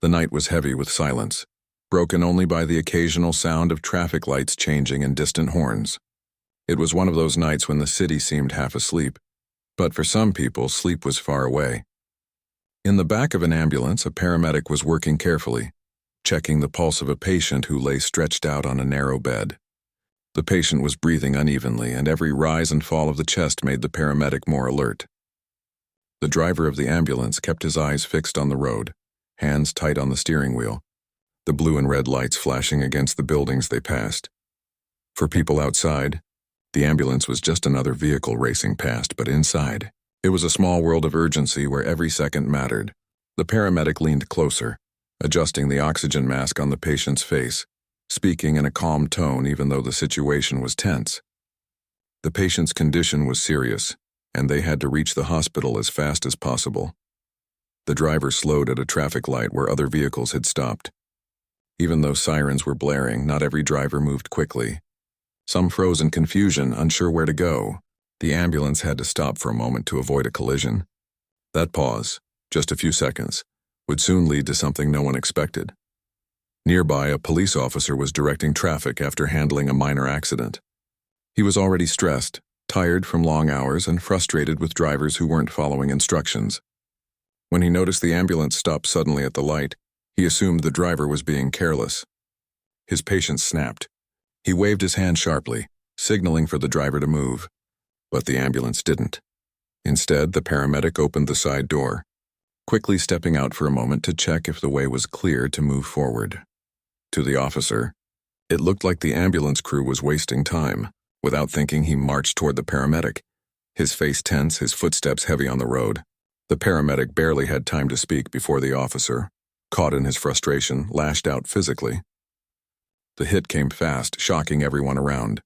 The night was heavy with silence, broken only by the occasional sound of traffic lights changing and distant horns. It was one of those nights when the city seemed half asleep, but for some people, sleep was far away. In the back of an ambulance, a paramedic was working carefully, checking the pulse of a patient who lay stretched out on a narrow bed. The patient was breathing unevenly, and every rise and fall of the chest made the paramedic more alert. The driver of the ambulance kept his eyes fixed on the road, hands tight on the steering wheel, the blue and red lights flashing against the buildings they passed. For people outside, the ambulance was just another vehicle racing past, but inside, it was a small world of urgency where every second mattered. The paramedic leaned closer, adjusting the oxygen mask on the patient's face, speaking in a calm tone even though the situation was tense. The patient's condition was serious, and they had to reach the hospital as fast as possible. The driver slowed at a traffic light where other vehicles had stopped. Even though sirens were blaring, not every driver moved quickly. Some froze in confusion, unsure where to go. The ambulance had to stop for a moment to avoid a collision. That pause, just a few seconds, would soon lead to something no one expected. Nearby, a police officer was directing traffic after handling a minor accident. He was already stressed, tired from long hours, and frustrated with drivers who weren't following instructions. When he noticed the ambulance stop suddenly at the light, he assumed the driver was being careless. His patience snapped. He waved his hand sharply, signaling for the driver to move. But the ambulance didn't. Instead, the paramedic opened the side door, quickly stepping out for a moment to check if the way was clear to move forward. To the officer, it looked like the ambulance crew was wasting time. Without thinking, he marched toward the paramedic, his face tense, his footsteps heavy on the road. The paramedic barely had time to speak before the officer, caught in his frustration, lashed out physically. The hit came fast, shocking everyone around.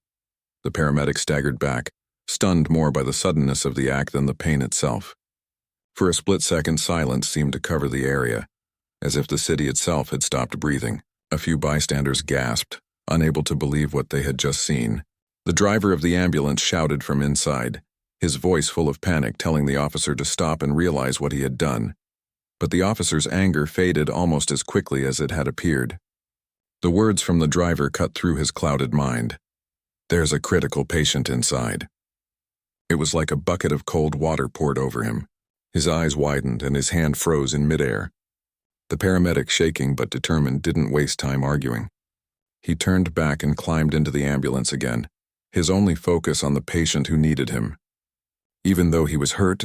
The paramedic staggered back, stunned more by the suddenness of the act than the pain itself. For a split second, silence seemed to cover the area, as if the city itself had stopped breathing. A few bystanders gasped, unable to believe what they had just seen. The driver of the ambulance shouted from inside, his voice full of panic, telling the officer to stop and realize what he had done. But the officer's anger faded almost as quickly as it had appeared. The words from the driver cut through his clouded mind. "There's a critical patient inside." It was like a bucket of cold water poured over him. His eyes widened and his hand froze in midair. The paramedic, shaking but determined, didn't waste time arguing. He turned back and climbed into the ambulance again, his only focus on the patient who needed him. Even though he was hurt,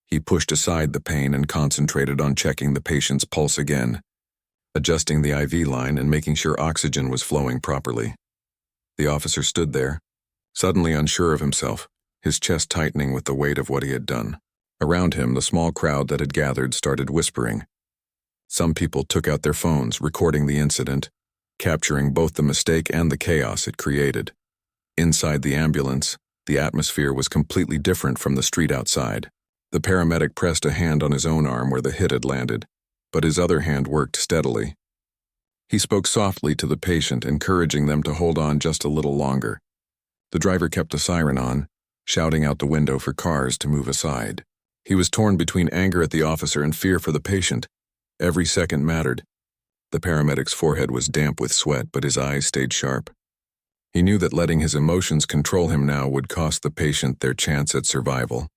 he pushed aside the pain and concentrated on checking the patient's pulse again, adjusting the IV line and making sure oxygen was flowing properly. The officer stood there, suddenly unsure of himself, his chest tightening with the weight of what he had done. Around him, the small crowd that had gathered started whispering. Some people took out their phones, recording the incident, capturing both the mistake and the chaos it created. Inside the ambulance, the atmosphere was completely different from the street outside. The paramedic pressed a hand on his own arm where the hit had landed, but his other hand worked steadily. He spoke softly to the patient, encouraging them to hold on just a little longer. The driver kept the siren on, shouting out the window for cars to move aside. He was torn between anger at the officer and fear for the patient. Every second mattered. The paramedic's forehead was damp with sweat, but his eyes stayed sharp. He knew that letting his emotions control him now would cost the patient their chance at survival.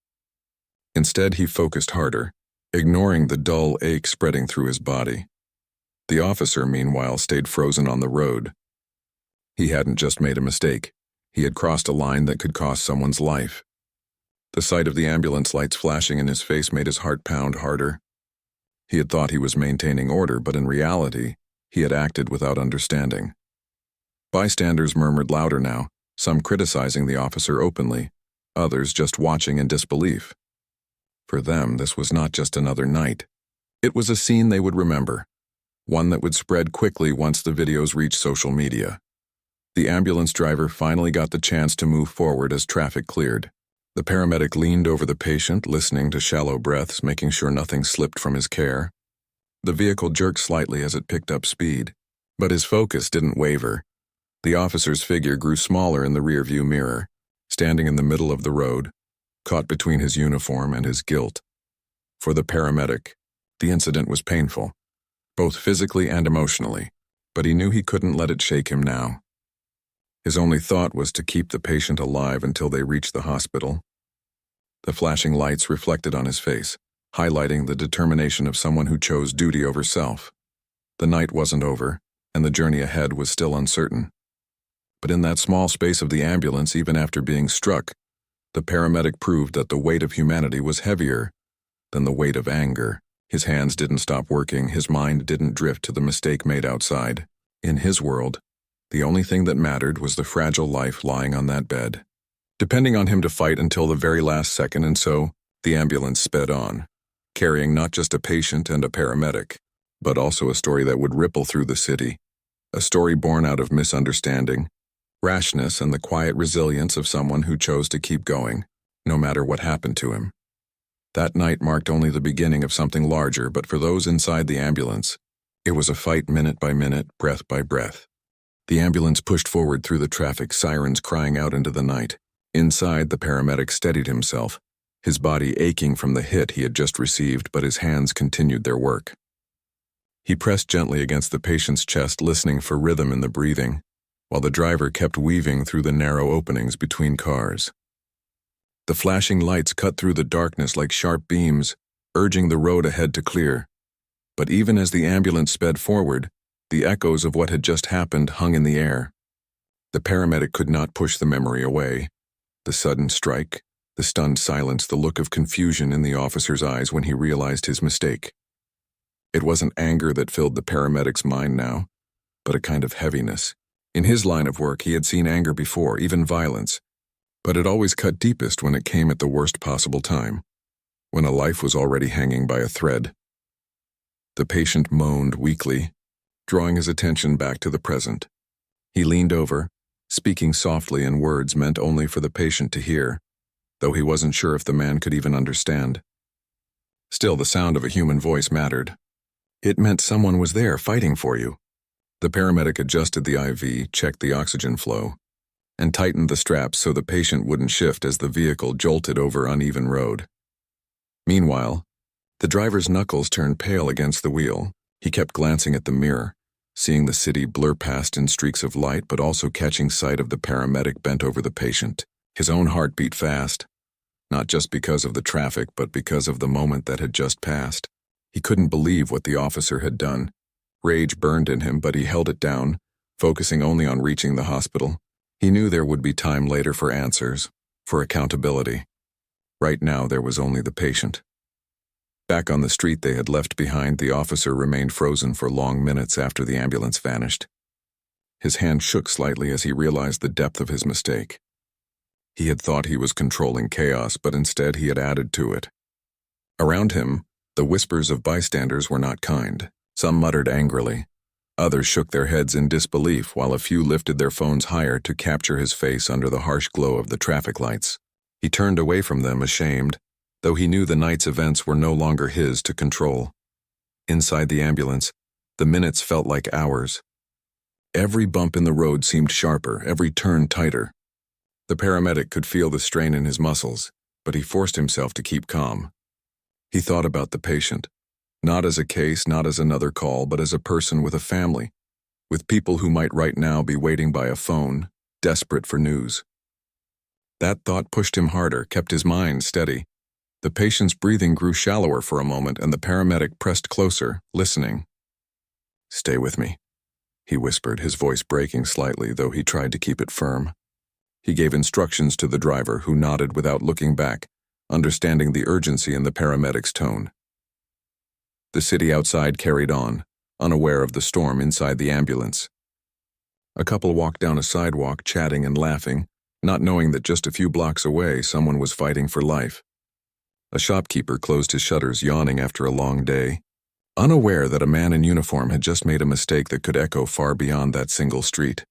Instead, he focused harder, ignoring the dull ache spreading through his body. The officer, meanwhile, stayed frozen on the road. He hadn't just made a mistake. He had crossed a line that could cost someone's life. The sight of the ambulance lights flashing in his face made his heart pound harder. He had thought he was maintaining order, but in reality, he had acted without understanding. Bystanders murmured louder now, some criticizing the officer openly, others just watching in disbelief. For them, this was not just another night. It was a scene they would remember, one that would spread quickly once the videos reached social media. The ambulance driver finally got the chance to move forward as traffic cleared. The paramedic leaned over the patient, listening to shallow breaths, making sure nothing slipped from his care. The vehicle jerked slightly as it picked up speed, but his focus didn't waver. The officer's figure grew smaller in the rearview mirror, standing in the middle of the road, caught between his uniform and his guilt. For the paramedic, the incident was painful, both physically and emotionally, but he knew he couldn't let it shake him now. His only thought was to keep the patient alive until they reached the hospital. The flashing lights reflected on his face, highlighting the determination of someone who chose duty over self. The night wasn't over, and the journey ahead was still uncertain. But in that small space of the ambulance, even after being struck, the paramedic proved that the weight of humanity was heavier than the weight of anger. His hands didn't stop working, his mind didn't drift to the mistake made outside. In his world, the only thing that mattered was the fragile life lying on that bed, depending on him to fight until the very last second. And so, the ambulance sped on, carrying not just a patient and a paramedic, but also a story that would ripple through the city, a story born out of misunderstanding, rashness, and the quiet resilience of someone who chose to keep going, no matter what happened to him. That night marked only the beginning of something larger, but for those inside the ambulance, it was a fight minute by minute, breath by breath. The ambulance pushed forward through the traffic, sirens crying out into the night. Inside, the paramedic steadied himself, his body aching from the hit he had just received, but his hands continued their work. He pressed gently against the patient's chest, listening for rhythm in the breathing, while the driver kept weaving through the narrow openings between cars. The flashing lights cut through the darkness like sharp beams, urging the road ahead to clear. But even as the ambulance sped forward, the echoes of what had just happened hung in the air. The paramedic could not push the memory away. The sudden strike, the stunned silence, the look of confusion in the officer's eyes when he realized his mistake. It wasn't anger that filled the paramedic's mind now, but a kind of heaviness. In his line of work, he had seen anger before, even violence, but it always cut deepest when it came at the worst possible time, when a life was already hanging by a thread. The patient moaned weakly, drawing his attention back to the present. He leaned over, speaking softly in words meant only for the patient to hear, though he wasn't sure if the man could even understand. Still, the sound of a human voice mattered. It meant someone was there fighting for you. The paramedic adjusted the IV, checked the oxygen flow, and tightened the straps so the patient wouldn't shift as the vehicle jolted over uneven road. Meanwhile, the driver's knuckles turned pale against the wheel. He kept glancing at the mirror, seeing the city blur past in streaks of light, but also catching sight of the paramedic bent over the patient. His own heart beat fast, not just because of the traffic, but because of the moment that had just passed. He couldn't believe what the officer had done. Rage burned in him, but he held it down, focusing only on reaching the hospital. He knew there would be time later for answers, for accountability. Right now, there was only the patient. Back on the street they had left behind, the officer remained frozen for long minutes after the ambulance vanished. His hand shook slightly as he realized the depth of his mistake. He had thought he was controlling chaos, but instead he had added to it. Around him, the whispers of bystanders were not kind. Some muttered angrily. Others shook their heads in disbelief, while a few lifted their phones higher to capture his face under the harsh glow of the traffic lights. He turned away from them, ashamed, though he knew the night's events were no longer his to control. Inside the ambulance, the minutes felt like hours. Every bump in the road seemed sharper, every turn tighter. The paramedic could feel the strain in his muscles, but he forced himself to keep calm. He thought about the patient, not as a case, not as another call, but as a person with a family, with people who might right now be waiting by a phone, desperate for news. That thought pushed him harder, kept his mind steady. The patient's breathing grew shallower for a moment, and the paramedic pressed closer, listening. "Stay with me," he whispered, his voice breaking slightly, though he tried to keep it firm. He gave instructions to the driver, who nodded without looking back, understanding the urgency in the paramedic's tone. The city outside carried on, unaware of the storm inside the ambulance. A couple walked down a sidewalk, chatting and laughing, not knowing that just a few blocks away someone was fighting for life. A shopkeeper closed his shutters, yawning after a long day, unaware that a man in uniform had just made a mistake that could echo far beyond that single street.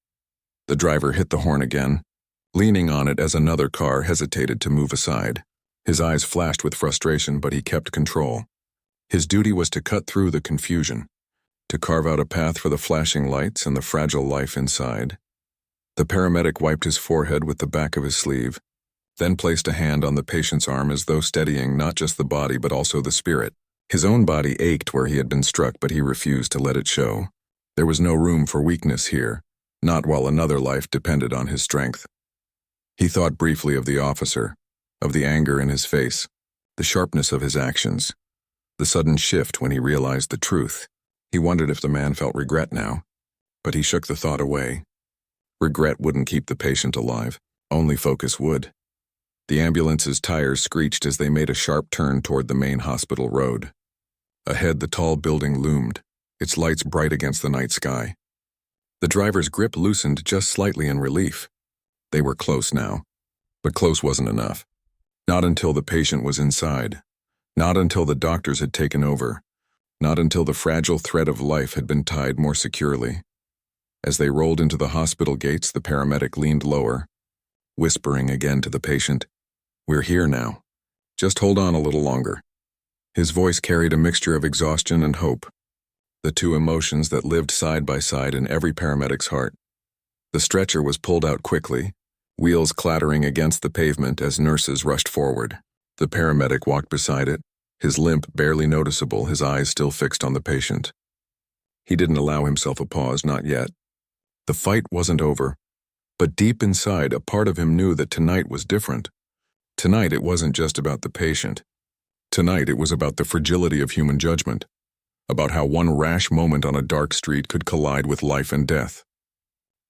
The driver hit the horn again, leaning on it as another car hesitated to move aside. His eyes flashed with frustration, but he kept control. His duty was to cut through the confusion, to carve out a path for the flashing lights and the fragile life inside. The paramedic wiped his forehead with the back of his sleeve, then placed a hand on the patient's arm as though steadying not just the body but also the spirit. His own body ached where he had been struck, but he refused to let it show. There was no room for weakness here, not while another life depended on his strength. He thought briefly of the officer, of the anger in his face, the sharpness of his actions, the sudden shift when he realized the truth. He wondered if the man felt regret now, but he shook the thought away. Regret wouldn't keep the patient alive, only focus would. The ambulance's tires screeched as they made a sharp turn toward the main hospital road. Ahead, the tall building loomed, its lights bright against the night sky. The driver's grip loosened just slightly in relief. They were close now, but close wasn't enough. Not until the patient was inside. Not until the doctors had taken over. Not until the fragile thread of life had been tied more securely. As they rolled into the hospital gates, the paramedic leaned lower, whispering again to the patient, "We're here now. Just hold on a little longer." His voice carried a mixture of exhaustion and hope, the two emotions that lived side by side in every paramedic's heart. The stretcher was pulled out quickly, wheels clattering against the pavement as nurses rushed forward. The paramedic walked beside it, his limp barely noticeable, his eyes still fixed on the patient. He didn't allow himself a pause, not yet. The fight wasn't over, but deep inside, a part of him knew that tonight was different. Tonight it wasn't just about the patient. Tonight it was about the fragility of human judgment, about how one rash moment on a dark street could collide with life and death.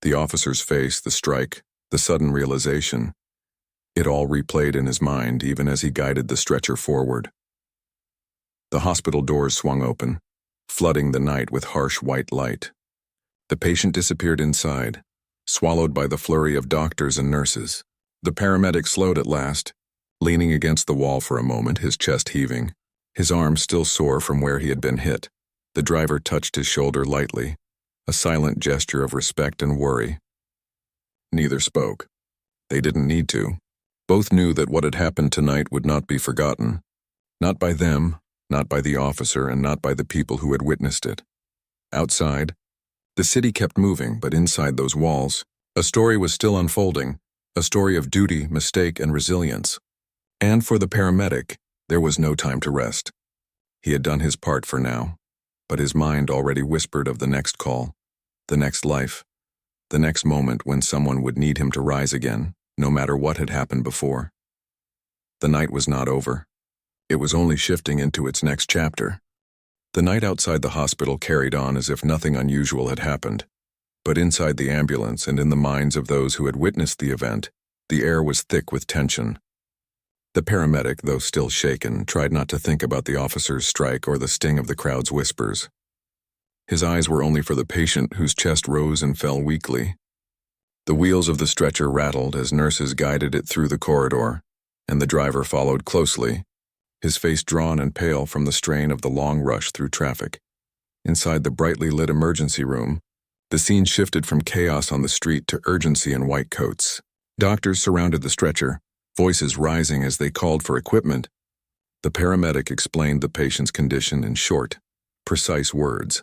The officer's face, the strike, the sudden realization, it all replayed in his mind even as he guided the stretcher forward. The hospital doors swung open, flooding the night with harsh white light. The patient disappeared inside, swallowed by the flurry of doctors and nurses. The paramedic slowed at last, leaning against the wall for a moment, his chest heaving, his arm still sore from where he had been hit. The driver touched his shoulder lightly, a silent gesture of respect and worry. Neither spoke. They didn't need to. Both knew that what had happened tonight would not be forgotten. Not by them, not by the officer, and not by the people who had witnessed it. Outside, the city kept moving, but inside those walls, a story was still unfolding, a story of duty, mistake, and resilience. And for the paramedic, there was no time to rest. He had done his part for now, but his mind already whispered of the next call, the next life, the next moment when someone would need him to rise again, no matter what had happened before. The night was not over. It was only shifting into its next chapter. The night outside the hospital carried on as if nothing unusual had happened. But inside the ambulance and in the minds of those who had witnessed the event, the air was thick with tension. The paramedic, though still shaken, tried not to think about the officer's strike or the sting of the crowd's whispers. His eyes were only for the patient, whose chest rose and fell weakly. The wheels of the stretcher rattled as nurses guided it through the corridor, and the driver followed closely, his face drawn and pale from the strain of the long rush through traffic. Inside the brightly lit emergency room, the scene shifted from chaos on the street to urgency in white coats. Doctors surrounded the stretcher, voices rising as they called for equipment. The paramedic explained the patient's condition in short, precise words,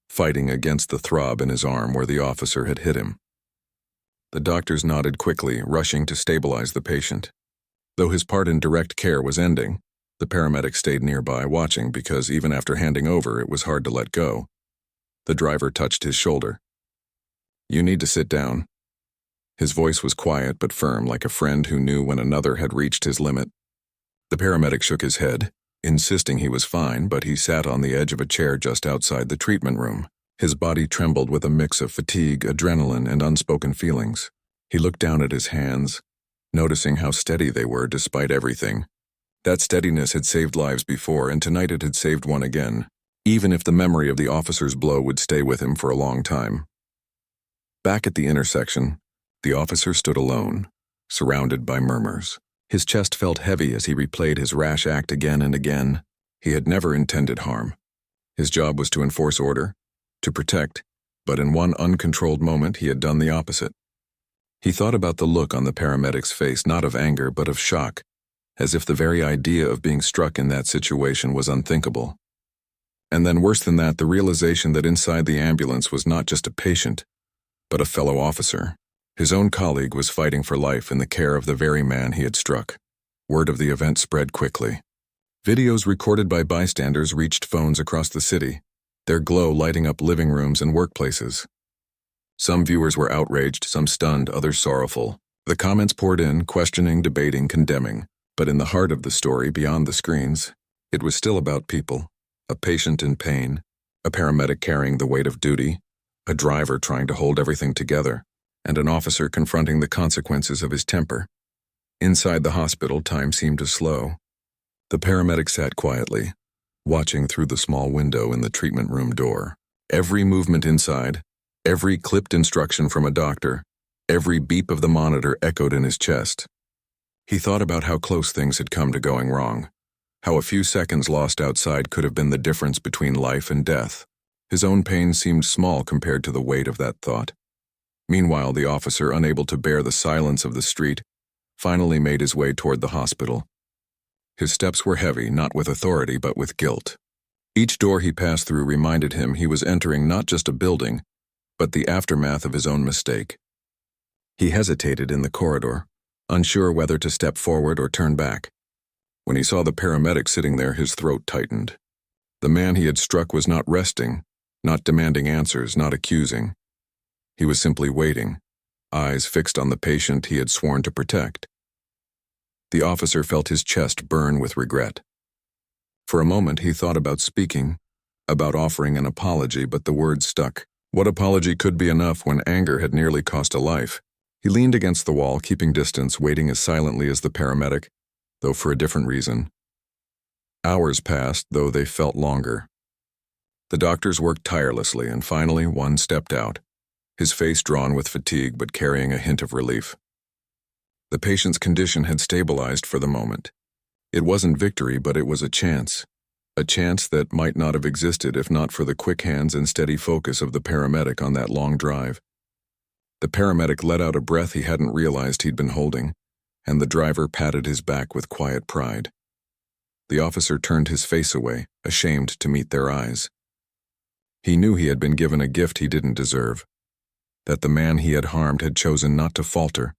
fighting against the throb in his arm where the officer had hit him. The doctors nodded quickly, rushing to stabilize the patient. Though his part in direct care was ending, the paramedic stayed nearby watching because even after handing over, it was hard to let go. The driver touched his shoulder. "You need to sit down." His voice was quiet but firm, like a friend who knew when another had reached his limit. The paramedic shook his head, insisting he was fine, but he sat on the edge of a chair just outside the treatment room. His body trembled with a mix of fatigue, adrenaline, and unspoken feelings. He looked down at his hands, noticing how steady they were despite everything. That steadiness had saved lives before, and tonight it had saved one again, even if the memory of the officer's blow would stay with him for a long time. Back at the intersection, the officer stood alone, surrounded by murmurs. His chest felt heavy as he replayed his rash act again and again. He had never intended harm. His job was to enforce order, to protect, but in one uncontrolled moment he had done the opposite. He thought about the look on the paramedic's face, not of anger but of shock, as if the very idea of being struck in that situation was unthinkable. And then worse than that, the realization that inside the ambulance was not just a patient, but a fellow officer. His own colleague was fighting for life in the care of the very man he had struck. Word of the event spread quickly. Videos recorded by bystanders reached phones across the city, their glow lighting up living rooms and workplaces. Some viewers were outraged, some stunned, others sorrowful. The comments poured in, questioning, debating, condemning. But in the heart of the story, beyond the screens, it was still about people. A patient in pain, a paramedic carrying the weight of duty, a driver trying to hold everything together, and an officer confronting the consequences of his temper. Inside the hospital, time seemed to slow. The paramedic sat quietly, watching through the small window in the treatment room door. Every movement inside, every clipped instruction from a doctor, every beep of the monitor echoed in his chest. He thought about how close things had come to going wrong, how a few seconds lost outside could have been the difference between life and death. His own pain seemed small compared to the weight of that thought. Meanwhile, the officer, unable to bear the silence of the street, finally made his way toward the hospital. His steps were heavy, not with authority but with guilt. Each door he passed through reminded him he was entering not just a building, but the aftermath of his own mistake. He hesitated in the corridor, unsure whether to step forward or turn back. When he saw the paramedic sitting there, his throat tightened. The man he had struck was not resting, not demanding answers, not accusing. He was simply waiting, eyes fixed on the patient he had sworn to protect. The officer felt his chest burn with regret. For a moment he thought about speaking, about offering an apology, but the words stuck. What apology could be enough when anger had nearly cost a life? He leaned against the wall, keeping distance, waiting as silently as the paramedic, though for a different reason. Hours passed, though they felt longer. The doctors worked tirelessly, and finally one stepped out, his face drawn with fatigue but carrying a hint of relief. The patient's condition had stabilized for the moment. It wasn't victory, but it was a chance that might not have existed if not for the quick hands and steady focus of the paramedic on that long drive. The paramedic let out a breath he hadn't realized he'd been holding, and the driver patted his back with quiet pride. The officer turned his face away, ashamed to meet their eyes. He knew he had been given a gift he didn't deserve, that the man he had harmed had chosen not to falter,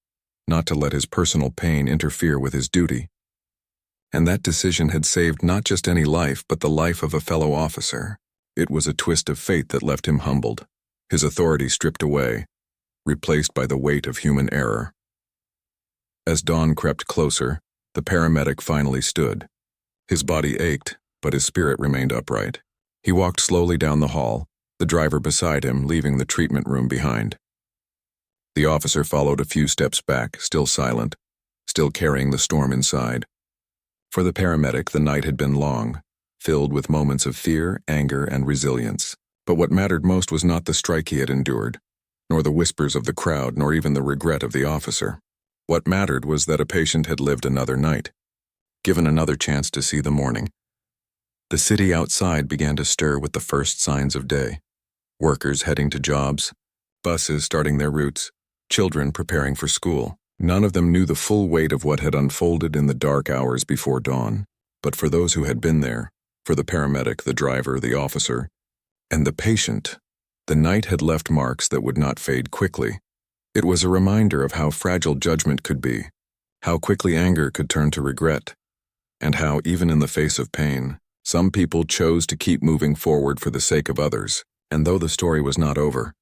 not to let his personal pain interfere with his duty. And that decision had saved not just any life, but the life of a fellow officer. It was a twist of fate that left him humbled, his authority stripped away, replaced by the weight of human error. As dawn crept closer, the paramedic finally stood. His body ached, but his spirit remained upright. He walked slowly down the hall, the driver beside him, leaving the treatment room behind. The officer followed a few steps back, still silent, still carrying the storm inside. For the paramedic, the night had been long, filled with moments of fear, anger, and resilience. But what mattered most was not the strike he had endured, nor the whispers of the crowd, nor even the regret of the officer. What mattered was that a patient had lived another night, given another chance to see the morning. The city outside began to stir with the first signs of day. Workers heading to jobs, buses starting their routes, children preparing for school. None of them knew the full weight of what had unfolded in the dark hours before dawn. But for those who had been there, for the paramedic, the driver, the officer, and the patient, the night had left marks that would not fade quickly. It was a reminder of how fragile judgment could be, how quickly anger could turn to regret, and how, even in the face of pain, some people chose to keep moving forward for the sake of others. And though the story was not over,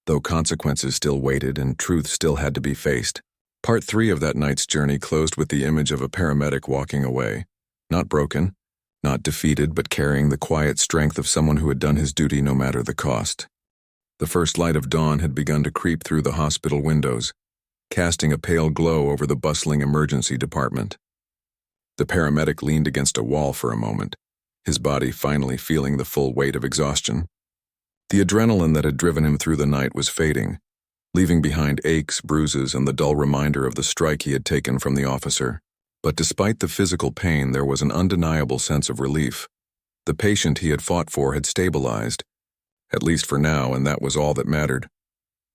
though consequences still waited and truth still had to be faced, Part 3 of that night's journey closed with the image of a paramedic walking away, not broken, not defeated, but carrying the quiet strength of someone who had done his duty no matter the cost. The first light of dawn had begun to creep through the hospital windows, casting a pale glow over the bustling emergency department. The paramedic leaned against a wall for a moment, his body finally feeling the full weight of exhaustion. The adrenaline that had driven him through the night was fading, leaving behind aches, bruises, and the dull reminder of the strike he had taken from the officer. But despite the physical pain, there was an undeniable sense of relief. The patient he had fought for had stabilized, at least for now, and that was all that mattered.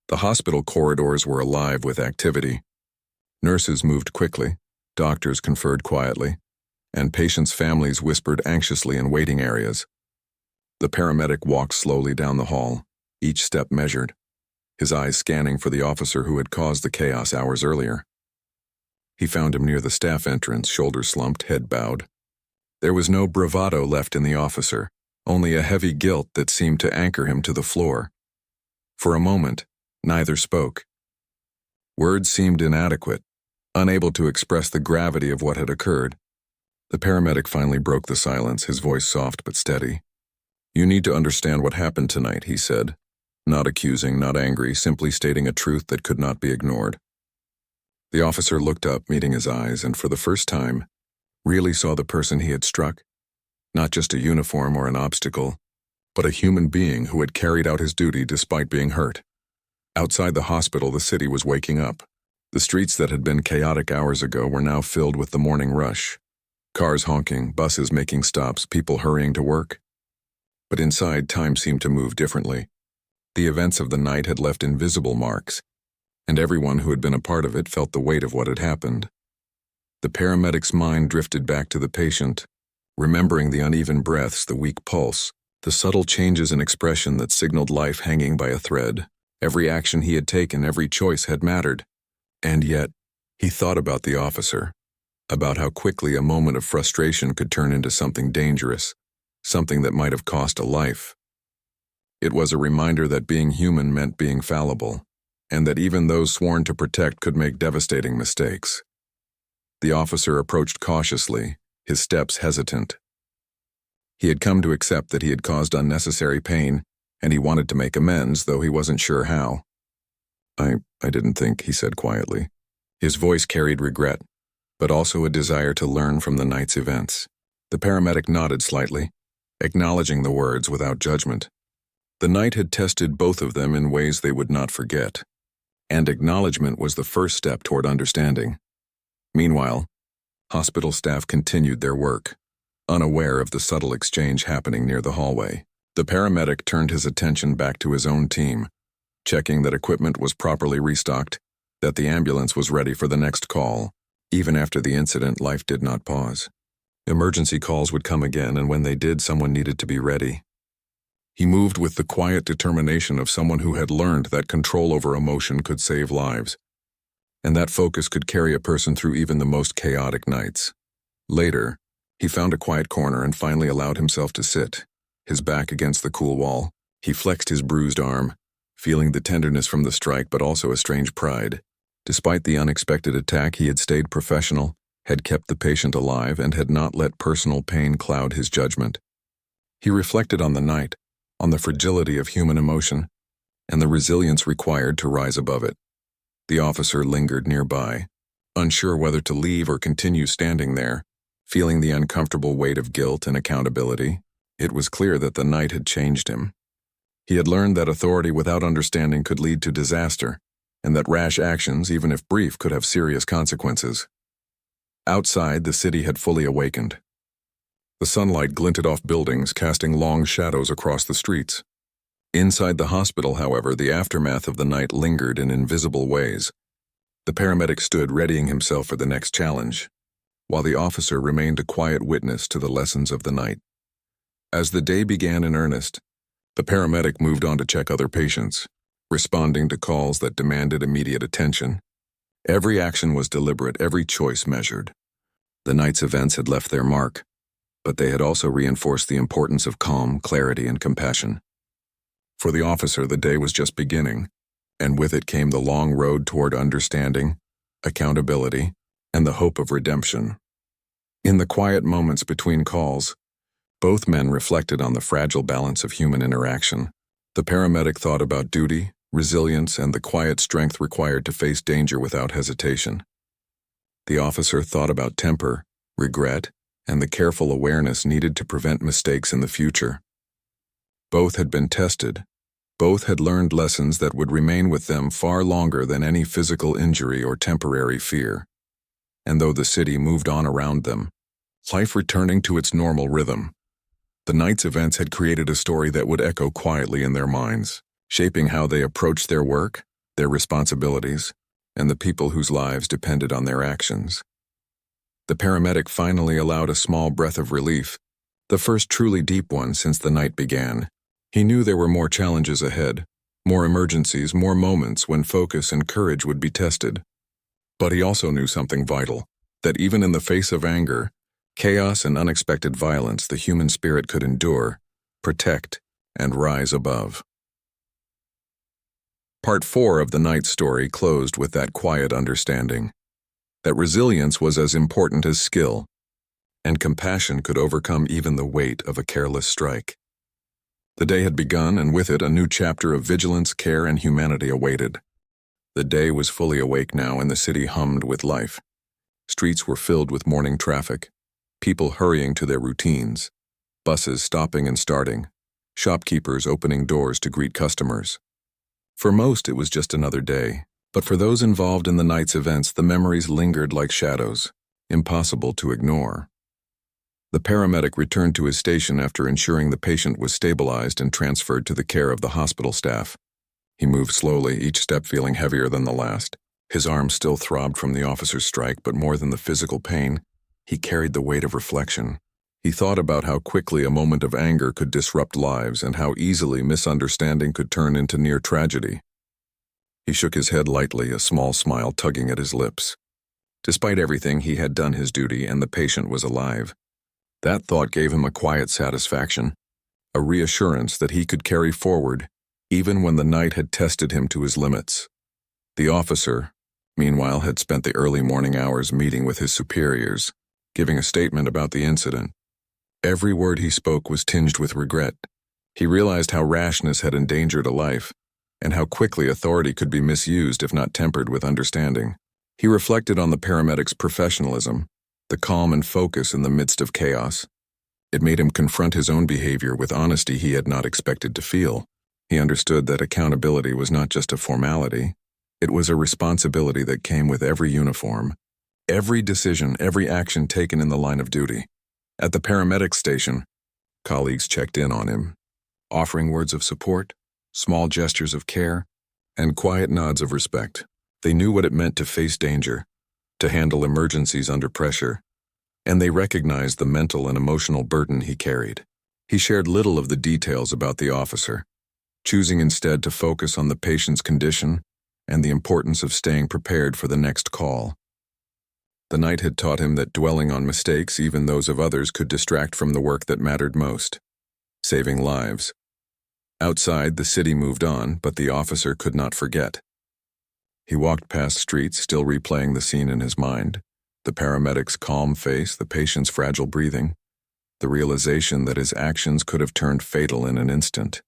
The hospital corridors were alive with activity. Nurses moved quickly, doctors conferred quietly, and patients' families whispered anxiously in waiting areas. The paramedic walked slowly down the hall, each step measured, his eyes scanning for the officer who had caused the chaos hours earlier. He found him near the staff entrance, shoulders slumped, head bowed. There was no bravado left in the officer, only a heavy guilt that seemed to anchor him to the floor. For a moment, neither spoke. Words seemed inadequate, unable to express the gravity of what had occurred. The paramedic finally broke the silence, his voice soft but steady. "You need to understand what happened tonight," he said. Not accusing, not angry, simply stating a truth that could not be ignored. The officer looked up, meeting his eyes, and for the first time, really saw the person he had struck. Not just a uniform or an obstacle, but a human being who had carried out his duty despite being hurt. Outside the hospital, the city was waking up. The streets that had been chaotic hours ago were now filled with the morning rush. Cars honking, buses making stops, people hurrying to work. But inside, time seemed to move differently. The events of the night had left invisible marks, and everyone who had been a part of it felt the weight of what had happened. The paramedic's mind drifted back to the patient, remembering the uneven breaths, the weak pulse, the subtle changes in expression that signaled life hanging by a thread. Every action he had taken, every choice had mattered. And yet, he thought about the officer, about how quickly a moment of frustration could turn into something dangerous, something that might have cost a life. It was a reminder that being human meant being fallible, and that even those sworn to protect could make devastating mistakes. The officer approached cautiously, his steps hesitant. He had come to accept that he had caused unnecessary pain, and he wanted to make amends, though he wasn't sure how. I didn't think," he said quietly. His voice carried regret, but also a desire to learn from the night's events. The paramedic nodded slightly, acknowledging the words without judgment. The night had tested both of them in ways they would not forget, and acknowledgement was the first step toward understanding. Meanwhile, hospital staff continued their work, unaware of the subtle exchange happening near the hallway. The paramedic turned his attention back to his own team, checking that equipment was properly restocked, that the ambulance was ready for the next call. Even after the incident, life did not pause. Emergency calls would come again, and when they did, someone needed to be ready. He moved with the quiet determination of someone who had learned that control over emotion could save lives, and that focus could carry a person through even the most chaotic nights. Later, he found a quiet corner and finally allowed himself to sit, his back against the cool wall. He flexed his bruised arm, feeling the tenderness from the strike but also a strange pride. Despite the unexpected attack, he had stayed professional, had kept the patient alive, and had not let personal pain cloud his judgment. He reflected on the night, on the fragility of human emotion, and the resilience required to rise above it. The officer lingered nearby, unsure whether to leave or continue standing there, feeling the uncomfortable weight of guilt and accountability. It was clear that the night had changed him. He had learned that authority without understanding could lead to disaster, and that rash actions, even if brief, could have serious consequences. Outside, the city had fully awakened. The sunlight glinted off buildings, casting long shadows across the streets. Inside the hospital, however, the aftermath of the night lingered in invisible ways. The paramedic stood readying himself for the next challenge, while the officer remained a quiet witness to the lessons of the night. As the day began in earnest, the paramedic moved on to check other patients, responding to calls that demanded immediate attention. Every action was deliberate, every choice measured. The night's events had left their mark, but they had also reinforced the importance of calm, clarity, and compassion. For the officer, the day was just beginning, and with it came the long road toward understanding, accountability, and the hope of redemption. In the quiet moments between calls, both men reflected on the fragile balance of human interaction. The paramedic thought about duty, resilience, and the quiet strength required to face danger without hesitation. The officer thought about temper, regret, and the careful awareness needed to prevent mistakes in the future. Both had been tested. Both had learned lessons that would remain with them far longer than any physical injury or temporary fear. And though the city moved on around them, life returning to its normal rhythm, the night's events had created a story that would echo quietly in their minds, shaping how they approached their work, their responsibilities, and the people whose lives depended on their actions. The paramedic finally allowed a small breath of relief, the first truly deep one since the night began. He knew there were more challenges ahead, more emergencies, more moments when focus and courage would be tested. But he also knew something vital, that even in the face of anger, Chaos and unexpected violence the human spirit could endure, protect, and rise above. Part 4 of the night's story closed with that quiet understanding that resilience was as important as skill, and compassion could overcome even the weight of a careless strike. The day had begun, and with it a new chapter of vigilance, care, and humanity awaited. The day was fully awake now, and the city hummed with life. Streets were filled with morning traffic, people hurrying to their routines, buses stopping and starting, shopkeepers opening doors to greet customers. For most, it was just another day, but for those involved in the night's events, the memories lingered like shadows, impossible to ignore. The paramedic returned to his station after ensuring the patient was stabilized and transferred to the care of the hospital staff. He moved slowly, each step feeling heavier than the last. His arms still throbbed from the officer's strike, but more than the physical pain, he carried the weight of reflection. He thought about how quickly a moment of anger could disrupt lives and how easily misunderstanding could turn into near tragedy. He shook his head lightly, a small smile tugging at his lips. Despite everything, he had done his duty and the patient was alive. That thought gave him a quiet satisfaction, a reassurance that he could carry forward even when the night had tested him to his limits. The officer, meanwhile, had spent the early morning hours meeting with his superiors, giving a statement about the incident. Every word he spoke was tinged with regret. He realized how rashness had endangered a life, and how quickly authority could be misused if not tempered with understanding. He reflected on the paramedic's professionalism, the calm and focus in the midst of chaos. It made him confront his own behavior with honesty he had not expected to feel. He understood that accountability was not just a formality. It was a responsibility that came with every uniform, every decision, every action taken in the line of duty. At the paramedic station, colleagues checked in on him, offering words of support, small gestures of care, and quiet nods of respect. They knew what it meant to face danger, to handle emergencies under pressure, and they recognized the mental and emotional burden he carried. He shared little of the details about the officer, choosing instead to focus on the patient's condition and the importance of staying prepared for the next call. The night had taught him that dwelling on mistakes, even those of others, could distract from the work that mattered most, saving lives. Outside, the city moved on, but the officer could not forget. He walked past streets, still replaying the scene in his mind, the paramedic's calm face, the patient's fragile breathing, the realization that his actions could have turned fatal in an instant.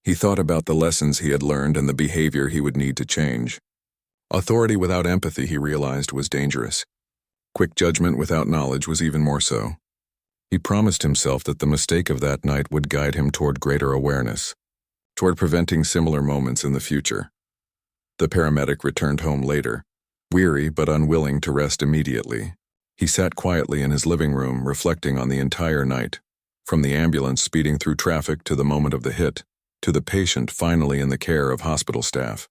He thought about the lessons he had learned and the behavior he would need to change. Authority without empathy, he realized, was dangerous. Quick judgment without knowledge was even more so. He promised himself that the mistake of that night would guide him toward greater awareness, toward preventing similar moments in the future. The paramedic returned home later, weary but unwilling to rest immediately. He sat quietly in his living room, reflecting on the entire night, from the ambulance speeding through traffic to the moment of the hit, to the patient finally in the care of hospital staff.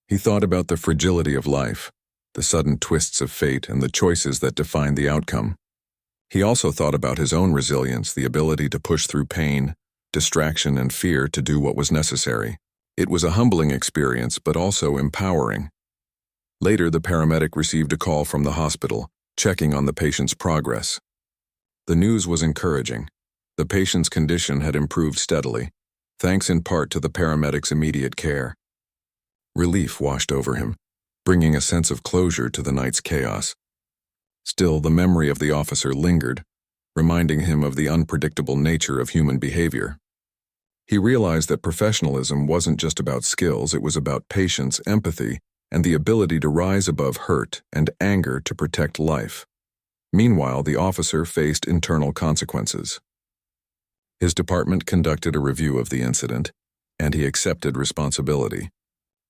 He thought about the fragility of life, the sudden twists of fate, and the choices that defined the outcome. He also thought about his own resilience, the ability to push through pain, distraction, and fear to do what was necessary. It was a humbling experience, but also empowering. Later, the paramedic received a call from the hospital, checking on the patient's progress. The news was encouraging. The patient's condition had improved steadily, thanks in part to the paramedic's immediate care. Relief washed over him, bringing a sense of closure to the night's chaos. Still, the memory of the officer lingered, reminding him of the unpredictable nature of human behavior. He realized that professionalism wasn't just about skills, it was about patience, empathy, and the ability to rise above hurt and anger to protect life. Meanwhile, the officer faced internal consequences. His department conducted a review of the incident, and he accepted responsibility.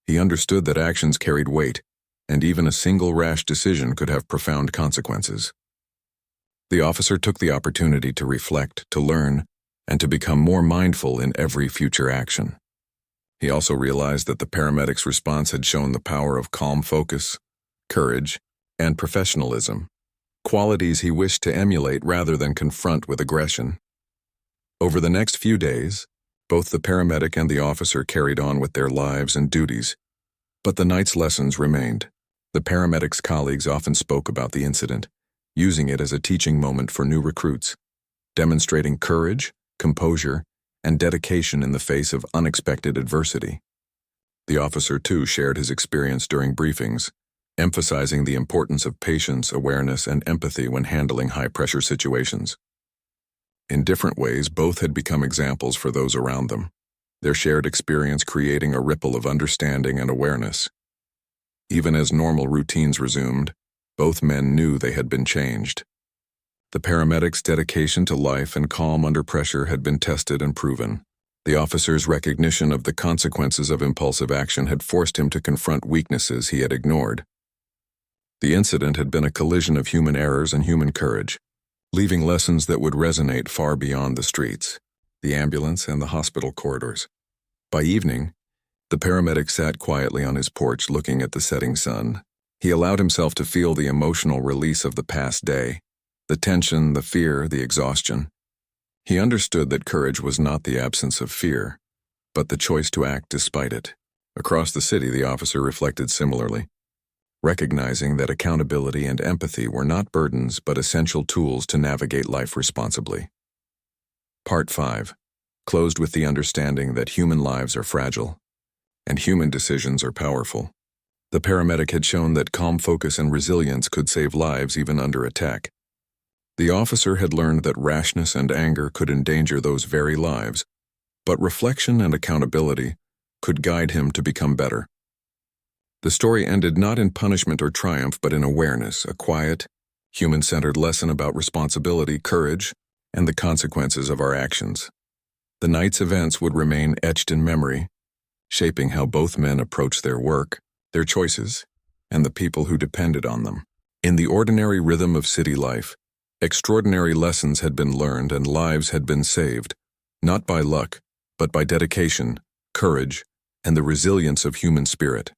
He understood that actions carried weight, and even a single rash decision could have profound consequences. The officer took the opportunity to reflect, to learn, and to become more mindful in every future action. He also realized that the paramedic's response had shown the power of calm focus, courage, and professionalism, qualities he wished to emulate rather than confront with aggression. Over the next few days, both the paramedic and the officer carried on with their lives and duties, but the night's lessons remained. The paramedic's colleagues often spoke about the incident, using it as a teaching moment for new recruits, demonstrating courage, composure, and dedication in the face of unexpected adversity. The officer, too, shared his experience during briefings, emphasizing the importance of patience, awareness, and empathy when handling high-pressure situations. In different ways, both had become examples for those around them, their shared experience creating a ripple of understanding and awareness. Even as normal routines resumed, both men knew they had been changed. The paramedic's dedication to life and calm under pressure had been tested and proven. The officer's recognition of the consequences of impulsive action had forced him to confront weaknesses he had ignored. The incident had been a collision of human errors and human courage, leaving lessons that would resonate far beyond the streets, the ambulance, and the hospital corridors. By evening, the paramedic sat quietly on his porch looking at the setting sun. He allowed himself to feel the emotional release of the past day, the tension, the fear, the exhaustion. He understood that courage was not the absence of fear, but the choice to act despite it. Across the city, the officer reflected similarly, recognizing that accountability and empathy were not burdens but essential tools to navigate life responsibly. Part 5 closed with the understanding that human lives are fragile, and human decisions are powerful. The paramedic had shown that calm focus and resilience could save lives even under attack. The officer had learned that rashness and anger could endanger those very lives, but reflection and accountability could guide him to become better. The story ended not in punishment or triumph, but in awareness, a quiet, human-centered lesson about responsibility, courage, and the consequences of our actions. The night's events would remain etched in memory, shaping how both men approached their work, their choices, and the people who depended on them. In the ordinary rhythm of city life, extraordinary lessons had been learned and lives had been saved, not by luck, but by dedication, courage, and the resilience of human spirit.